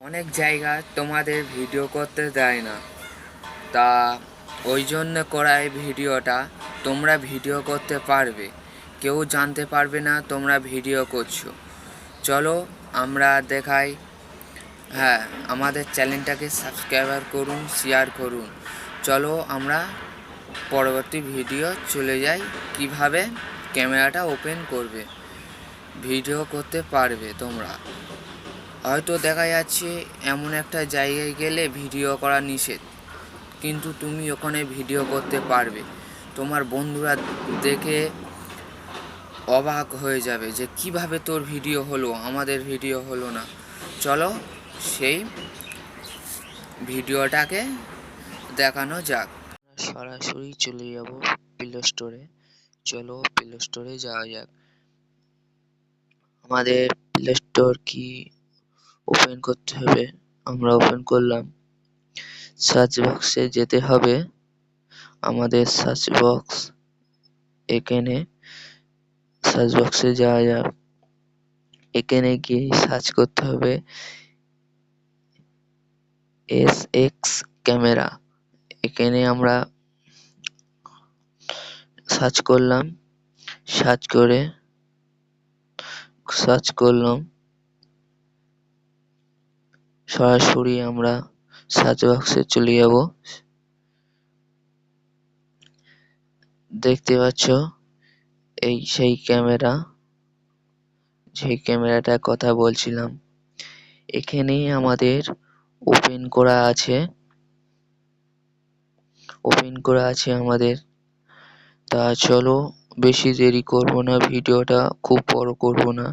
অনেক জায়গা তোমাদের ভিডিও করতে দেয় না, তা ওই জন্য করা এই ভিডিওটা। তোমরা ভিডিও করতে পারবে, কেউ জানতে পারবে না তোমরা ভিডিও করছো। চলো আমরা দেখাই। হ্যাঁ, আমাদের চ্যানেলটাকে সাবস্ক্রাইবার করুন, শেয়ার করুন। চলো আমরা পরবর্তী ভিডিও চলে যাই। কিভাবে ক্যামেরাটা ওপেন করবে, ভিডিও করতে পারবে তোমরা। হয়তো দেখা যাচ্ছে এমন একটা জায়গায় গেলে ভিডিও করা নিষেধ, কিন্তু তুমি ওখানে ভিডিও করতে পারবে। তোমার বন্ধুরা দেখে অবাক হয়ে যাবে যে কিভাবে তোর ভিডিও হলো, আমাদের ভিডিও হলো না। চলো সেই ভিডিওটাকে দেখানো যাক। সরাসরি চলে যাব প্লে স্টোরে। চলো প্লে স্টোরে যাওয়া যাক। আমাদের প্লে স্টোর কি ওপেন করতে হবে। আমরা ওপেন করলাম। সার্চ বক্সে যেতে হবে। আমাদের সার্চ বক্স এখানে সার্চ বক্সে যাওয়া যাক। এখানে গিয়ে সার্চ করতে হবে SX ক্যামেরা। এখানে আমরা সার্চ করলাম। সার্চ করলাম সরাসরি আমরা সার্চ বক্সে চলে যাব। দেখতে পাচ্ছ এই সেই ক্যামেরা, যে ক্যামেরাটার কথা বলছিলাম। এখানে আমাদের ওপেন করা আছে আমাদের। তা চলো বেশি দেরি করব না, ভিডিওটা খুব বড় করব না।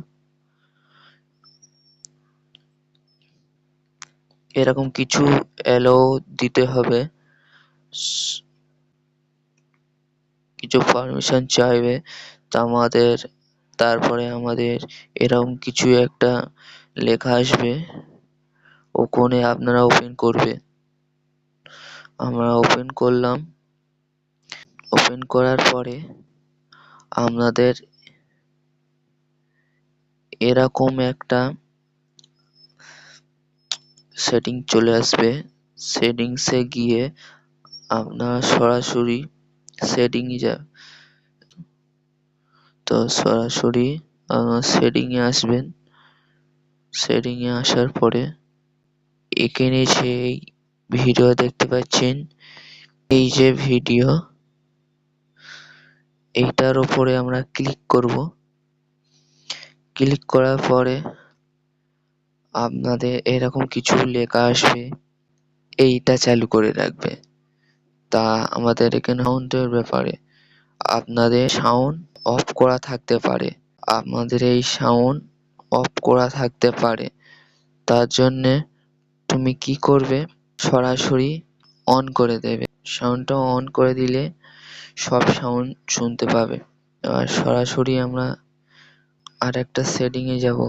এরকম কিছু অ্যালাউ দিতে হবে, কিছু পারমিশন চাইবে। তারপরে আমাদের এরকম কিছু একটা লেখা আসবে, ওখানে আপনারা ওপেন করবে। আমরা ওপেন করলাম। ওপেন করার পরে আপনাদের এরকম একটা সেটিং চলে আসবে। সেটিংসে গিয়ে আপনারা সরাসরি সেটিংয়ে যাবেন। তো সরাসরি সেটিংয়ে আসবেন। সেটিংয়ে আসার পরে এখানে সেই ভিডিও দেখতে পাচ্ছেন, এই যে ভিডিও, এইটার উপরে আমরা ক্লিক করব। ক্লিক করার পরে আপনাদের এরকম কিছু লেখা আসবে, এইটা চালু করে রাখবে। তা আমাদের এখানে সাউন্ডের ব্যাপারে আপনাদের সাউন্ড অফ করা থাকতে পারে। আপনাদের এই সাউন্ড অফ করা থাকতে পারে। তার জন্যে তুমি কি করবে, সরাসরি অন করে দেবে। সাউন্ডটা অন করে দিলে সব সাউন্ড শুনতে পাবে। এবার সরাসরি আমরা আর একটা সেটিংয়ে যাব।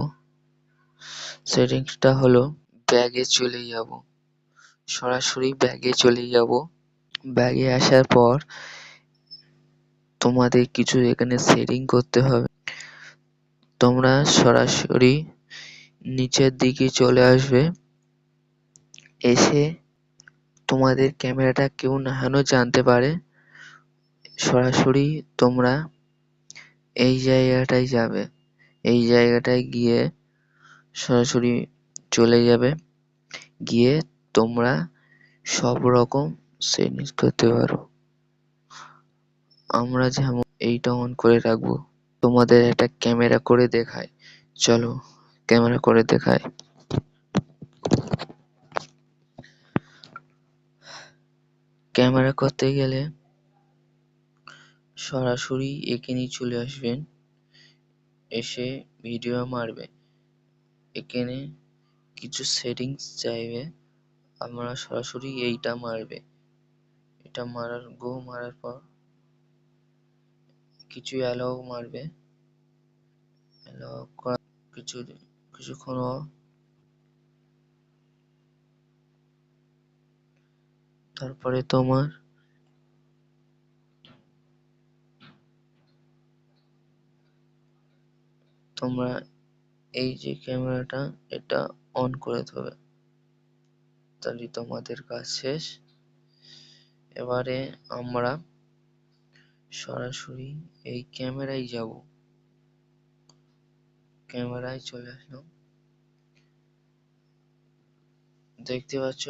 সেটিংসটা হলো ব্যাগে চলে যাব। সরাসরি ব্যাগে চলে যাব। ব্যাগে আসার পর তোমাদের কিছু এখানে সেটিং করতে হবে। তোমরা সরাসরি নিচের দিকে চলে আসবে। এসে তোমাদের ক্যামেরাটা কেউ নাহানো জানতে পারে। সরাসরি তোমরা এই জায়গাটায় যাবে। এই জায়গাটায় গিয়ে সরাসরি চলে যাবে। গিয়ে তোমরা সব রকম সেটিংস করতে পারো। আমরা যেমন এইটা অন করে রাখবো। তোমাদের একটা ক্যামেরা করে দেখায়। চলো ক্যামেরা করে দেখায়। ক্যামেরা করতে গেলে সরাসরি এখানেই চলে আসবেন। এসে ভিডিও মারবে। এখানে কিছু সেটিংস চাইবে, আমরা সরাসরি এইটা মারবে। এটা মারার পর কিছু অ্যালাউ মারবে। অ্যালাউ করা কিছুক্ষণ তারপরে তোমরা এই যে ক্যামেরাটা, এটা অন করে দেবে। তাড়াতাড়ি তোমাদের কাজ শেষ। এবারে আমরা সরাসরি এই ক্যামেরায় যাব। ক্যামেরায় চলে আসলাম। দেখতে পাচ্ছ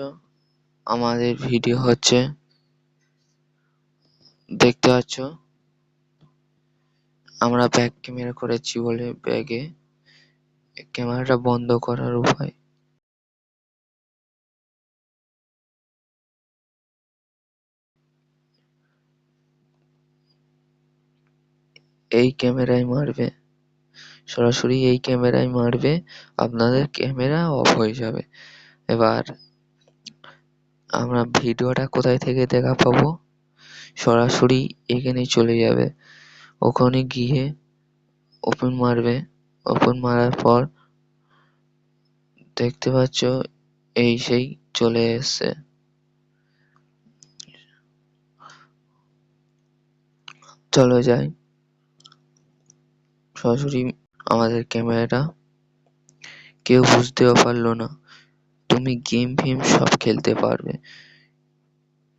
আমাদের ভিডিও হচ্ছে। দেখতে পাচ্ছ আমরা ব্যাক ক্যামেরা করেছি বলে ব্যাগে ক্যামেরাটা বন্ধ করার উপায়। এই ক্যামেরায় মারবে, সরাসরি এই ক্যামেরায় মারবে, আপনাদের ক্যামেরা অফ হয়ে যাবে। এবার আমরা ভিডিওটা কোথায় থেকে দেখা পাবো? সরাসরি এখানে চলে যাবে, ওখানে গিয়ে ওপেন মারবে। ওপেন মারার পর দেখতে পাচ্ছ এই সেই চলে এসছে। চলো যাই সরাসরি। আমাদের ক্যামেরাটা কেউ বুঝতেও পারলো না। তুমি গেম ফেম সব খেলতে পারবে,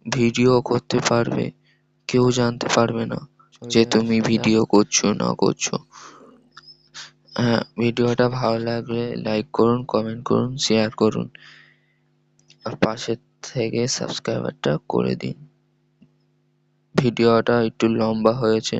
ভিডিও করতে পারবে, কেউ জানতে পারবে না যে তুমি ভিডিও করছো না করছো। হ্যাঁ, ভিডিওটা ভালো লাগলে লাইক করুন, কমেন্ট করুন, শেয়ার করুন, আর পাশে থেকে সাবস্ক্রাইবারটা করে দিন। ভিডিওটা একটু লম্বা হয়েছে।